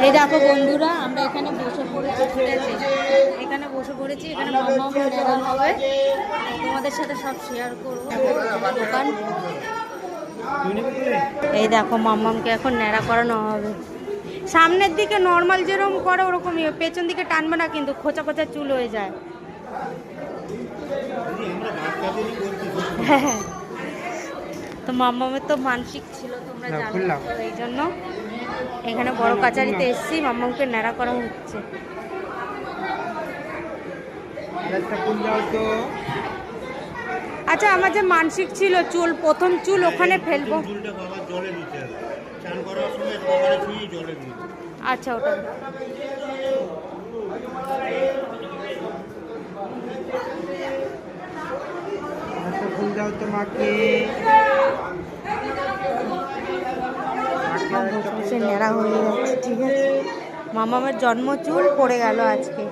এই দেখো বন্ধুরা, আমরা এখানে বসে পড়েছি, ঠিক আছে? এখানে বসে পড়েছি, এখানে মাম্মা নেওয়া হবে, তোমাদের সাথে সব শেয়ার করবো। দোকান, এই দেখো মাম্মামকে এখন ন্যাড়া করানো হবে। সামনের দিকে নর্মাল যেরকম করে ওরকমই, পেছন দিকে টানবে না কিন্তু, খোঁচা খোঁচা চুল হয়ে যায়। হ্যাঁ, তো মাম্মামের তো মানসিক ছিল, তোমরা জানো, এই জন্য এখানে বড় কাচারিতে এসেছি, মাম্মামকে ন্যাড়া করা হচ্ছে। আচ্ছা, আমার যে মানসিক ছিল চুল, প্রথম চুল ওখানে ফেলবো। আচ্ছা, ওটা ফুল দাও তোমাকে। নেড়া হয়ে যাচ্ছে, ঠিক আছে? মামামের জন্ম চুল পড়ে গেল আজকে।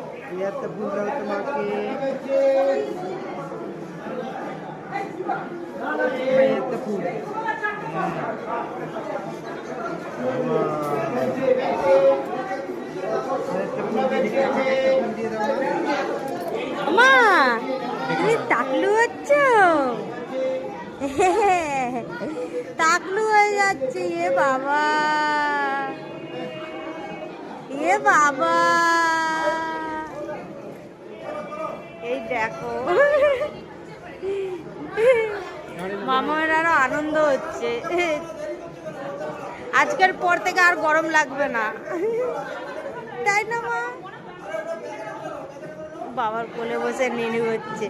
ফুল দাও তোমাকে। ফুল মা, তুমি টাকলু হচ্ছ, টাকলু হয়ে যাচ্ছে। এ বাবা, এ বাবা, এই দেখো মামার আরো আনন্দ হচ্ছে। আজকের পর থেকে আর গরম লাগবে না, তাই না মা? বাবার কোলে বসে নেনি হচ্ছে।